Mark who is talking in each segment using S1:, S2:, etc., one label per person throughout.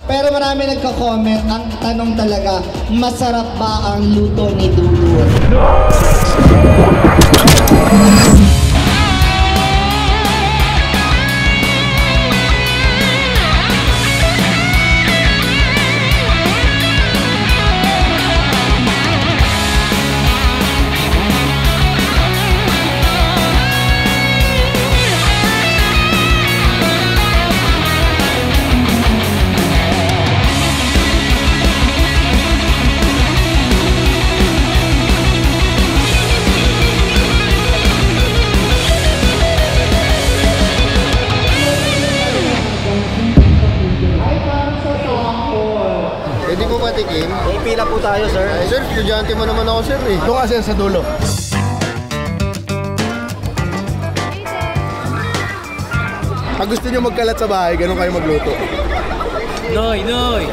S1: Pero marami nagko-comment, ang tanong talaga, masarap ba ang luto ni Dudut?
S2: Pwede po patikim?
S3: May pila po tayo, sir.
S2: Ay, sir, estudyante mo naman ako, sir eh.
S4: Doon ka, sir, sa dulo. Pag gusto nyo magkalat sa bahay, ganun kayo magluto.
S3: Noy, Noy!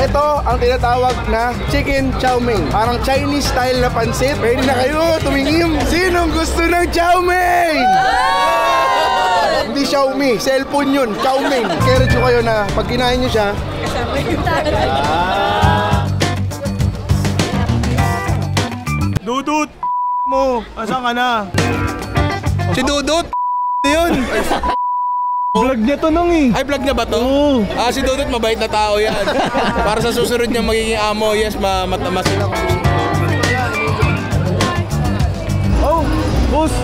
S4: Ito ang tinatawag na chicken chow mein. Parang Chinese style na pansit. Pwede na kayo tumingin. Sinong gusto ng chow mein? Hindi Xiaomi, cellphone yun, chow mein. Encourage ko kayo na pag kinain nyo siya, Dudut! mo, asan ka na?
S5: Si Dudut? Yun!
S4: Vlog niya to nung eh.
S5: Ay, vlog niya ba to? Oo. Si Dudut mabait na tao yan. Para sa susunod niya magiging amo, yes, matamas sila.
S4: Oh, boss,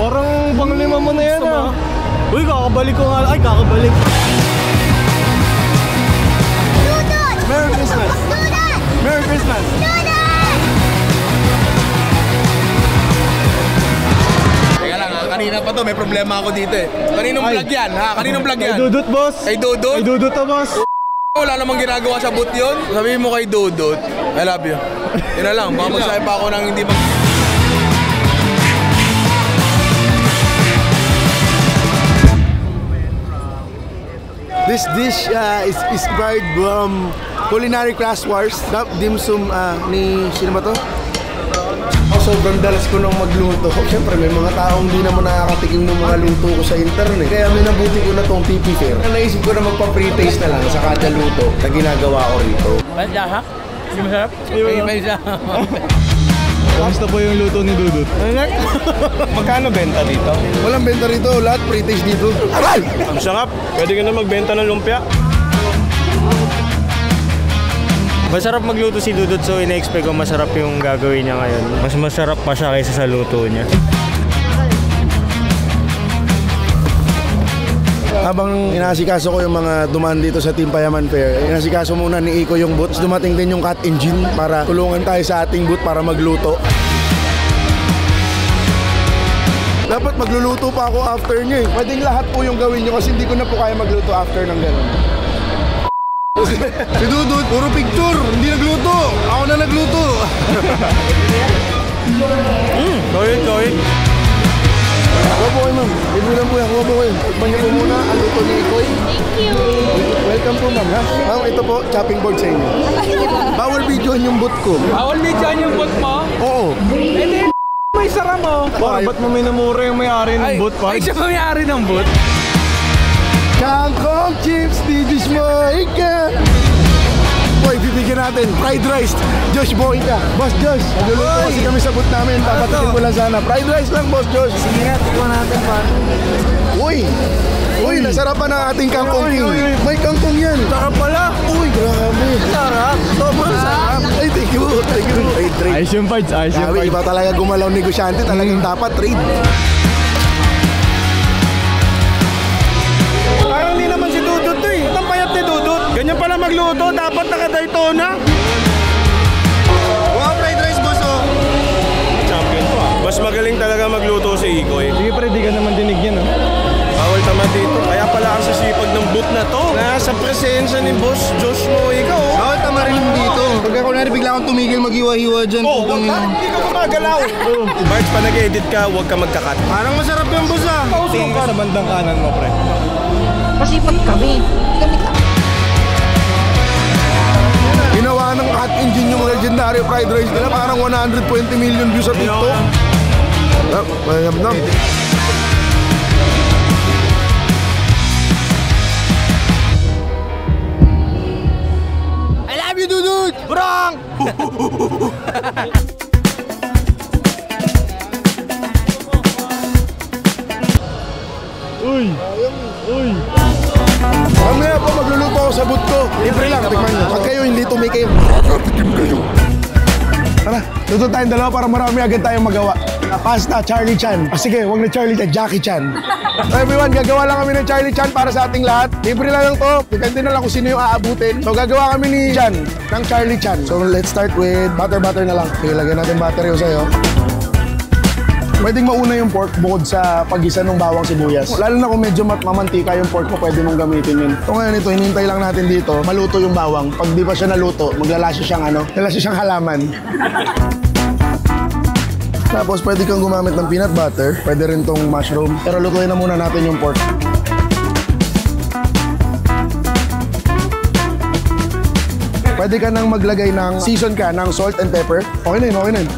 S4: parang panglima mo na yan ah. Uy, kakabalik ko nga. Ay, kakabalik. Merry Christmas! Merry Christmas!
S5: Teka lang ha, kanina pa to, may problema ako dito eh. Kaninong vlog yan ha? Kaninong vlog yan?
S4: Kay Dudut, boss!
S5: Kay Dudut?
S4: Kay Dudut to, boss!
S5: Wala namang ginagawa sa boot yun. Sabihin mo kay Dudut, I love you. Yun na lang, baka magsabi pa ako ng hindi mag...
S4: This dish is inspired from Culinary Class Wars. Dim sum ni... Sino ba to? Sobrang dalas ko nung magluto. Siyempre may mga taong hindi naman nakakatikim ng mga luto ko sa internet. Kaya may nabuti ko na tong PP Fair. Naisip ko na magpa-pre-taste na lang sa kada luto na ginagawa ko rito.
S3: Masarap? Hindi masarap? May isa.
S4: Kamusta po yung luto ni Dudut?
S5: Magkano benta dito?
S4: Walang benta rito. Lahat pre-taste dito. Aray!
S5: Ang sarap. Pwede ka na magbenta ng lumpia.
S6: Masarap magluto si Dudut, so ina-expect ko masarap yung gagawin niya ngayon. Mas masarap pa siya kaysa sa luto niya.
S4: Habang inasikaso ko yung mga dumaan dito sa Team Payaman Fair, inasikaso muna ni Iko yung booth. Dumating din yung cut engine para tulungan tayo sa ating booth para magluto. Dapat magluluto pa ako after nyo eh. Pwedeng lahat po yung gawin nyo kasi hindi ko na po kaya magluto after ng gano'n. Si Dudut, puro picture, hindi nagluto. Ako na nagluto.
S6: Toy.
S4: Huwag po kayo, ma'am. Ibulan po yan. Huwag po kayo. Tikman niyo po muna ang luto ni Ikoy.
S7: Thank you.
S4: Welcome po, ma'am. Ma'am, ito po, chopping board sa inyo. Bawal videoan yung boot ko.
S5: Bawal medyan yung boot mo?
S4: Oo.
S5: May sara mo.
S4: Ba't mo may namura yung may-ari ng boot pa?
S5: Ay, siya may-ari ng boot?
S4: Kangkong chips, digis mo, ika. Boy, bibigyan natin. Fried rice. Josh Boyka. Boss Josh, nagluluto kasi kami sa boot namin. Papatikin mo lang sana. Fried rice lang, Boss Josh.
S3: Sige nga, tikman natin pa.
S4: Uy, nasarapan ang ating kangkong king. May kangkong yan. Sarap pala. Uy, grabe.
S3: Sarap. Sobrang sarap.
S4: Ay, thank you. Trade.
S6: Ayos yung parts,
S4: Grabe, iba talaga gumalaw negosyante. Talagang dapat trade.
S5: Parang hindi naman si Dudut to eh. Ang payat ni Dudut. Ganyan pala magluto, dapat naka-Daytona.
S2: Wow, fried rice, boss oh.
S5: Champion to ah. Mas magaling talaga magluto si Ikoy.
S6: Sige pre, di ka naman dinig yan
S5: Bawal tamad dito. Kaya pala ang sisipag ng boot na to. Nasa presensya ni Boss Josh mo, ikaw.
S2: Bawal tamarin dito. Pagka kunwari bigla akong tumigil mag-iwa-hiwa dyan.
S5: Bakit hindi ka gumagalaw? Barge, pa nag-edit ka, huwag ka magkakat.
S2: Parang masarap yung boss ah.
S6: Tingin ka sa bandang kanan mo pre.
S7: Masipag kami.
S4: Ginawa ng cut engine yung legendary fried rice nila. Parang 120 million views sa TikTok. Mayam na. Libre lang, tikman nyo. Pag kayo hindi tumikay, tikim kayo. Tara, luto tayong dalawa para marami agad tayong magawa. Pasta, Charlie Chan. Sige, huwag na Charlie Chan, Jackie Chan. So everyone, gagawa lang kami ng Charlie Chan para sa ating lahat. Libre lang to. Depende na lang kung sino yung aabutin. So gagawa kami ni Chan ng Charlie Chan. So let's start with butter na lang. Okay, lagyan natin butter yung sa'yo. Pwedeng mauna yung pork bukod sa paggisa ng bawang sibuyas. Lalo na kung medyo mamantika yung pork mo, pwede mong gamitin yun. So ngayon ito, hinintay lang natin dito, maluto yung bawang. Pag di pa siya naluto, maglalasa siyang halaman. Tapos pwede kang gumamit ng peanut butter, pwede rin tong mushroom. Pero lutuin na muna natin yung pork. Pwede ka nang maglagay ng season ka ng salt and pepper. Okay na yun, okay na yun.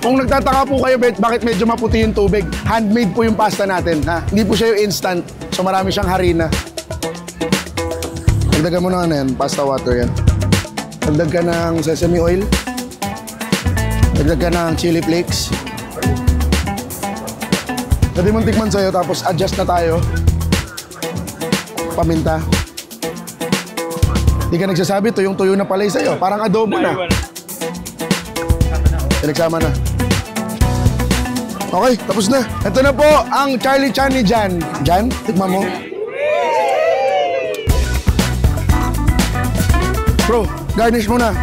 S4: Kung nagtataka po kayo bakit medyo maputi yung tubig, handmade po yung pasta natin. Ha? Hindi po siya yung instant, so marami siyang harina. Dagdagan mo na yan, pasta water yan. Dagdag ka ng sesame oil. Dagdag ka ng chili flakes. Pwede mong tikman sa'yo, tapos adjust na tayo. Paminta. Hindi ka nagsasabi, tuyong-tuyo na pala sa'yo. Parang adobo na. Pinagsama na. Okay, tapos na. Ito na po ang Charlie Chan ni Jan. Jan, tikman mo. Bro, garnish mo na.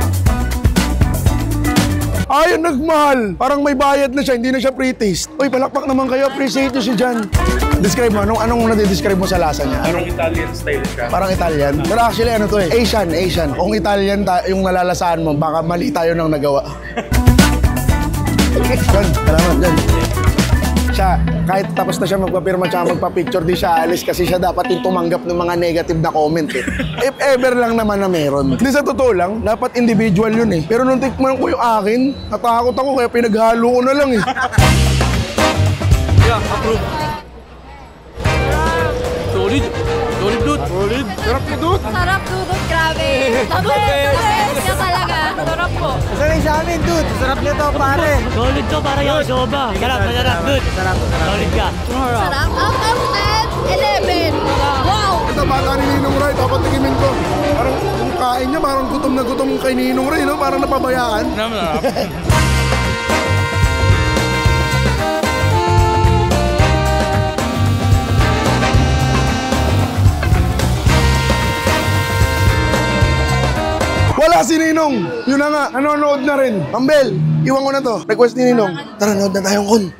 S4: Ayun, nagmahal. Parang may bayad na siya, hindi na siya pre-taste. Uy, palakpak naman kayo. Appreciate nyo si Jan. Describe mo, anong nade-describe mo sa lasa niya?
S6: Parang Italian style siya.
S4: Parang Italian? Pero actually, ano to eh? Asian. Kung Italian yung nalalasaan mo, baka mali tayo nang nagawa. Jan, salamat, Jan. Siya, kahit tapos na siya magpapirma tsaka magpa-picture, di siya alis kasi siya dapat yung tumanggap ng mga negative na comment eh. If ever lang naman na meron. Hindi sa totoo lang, dapat individual yun eh. Pero nung tikman ko yung akin, natakot ako kaya pinaghalo ko na lang eh.
S3: Yeah, approve. Solid. Solid, dude. Solid.
S4: Sarap ko, dude.
S8: Sarap, dudot, grabe. Sabes niya talaga. Sarap po.
S3: Sanay sa amin, dude. Sarap nito, pare.
S9: Solid to, para yung soba. Masarap, dude. Solid ka.
S8: Sarap. Out of 10, 11. Wow!
S4: Ito, bata ni Ninong Ray, dapat tikimin ko. Parang yung kain niya, parang gutom na gutom kay Ninong Ray, no? Parang napabayaan.
S3: Sarap.
S4: Wala si Ninong! Yun na nga, nanonood na rin. Ambel, iwan ko na to. Request ni Ninong. Tara, nood na tayong kun.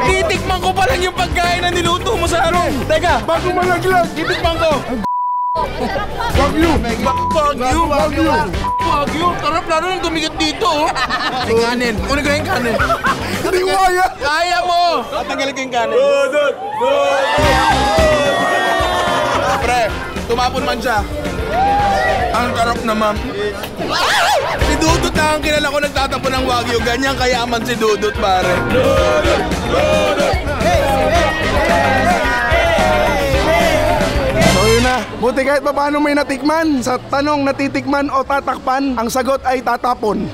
S5: Titikman ko pa lang yung pagkain na niluto mo sa ano. Teka,
S4: Bago malaglag!
S5: titikman ko.
S4: Wagyu!
S5: Wagyu. Tarap lalo nang tumikit dito. Yung kanin. Kunin ko yung kanin.
S4: Hindi ko kaya!
S5: Kaya mo! Tatanggalin ko yung kanin. Pre, tumapon man siya. Ang tarap naman. Si Dudut na ang kilala ko nagtatapon ng Wagyu. Ganyan kayaman si Dudut, pare.
S4: So yun na. Buti kahit pa paano may natikman. Sa tanong natitikman o tatakpan, ang sagot ay tatapon.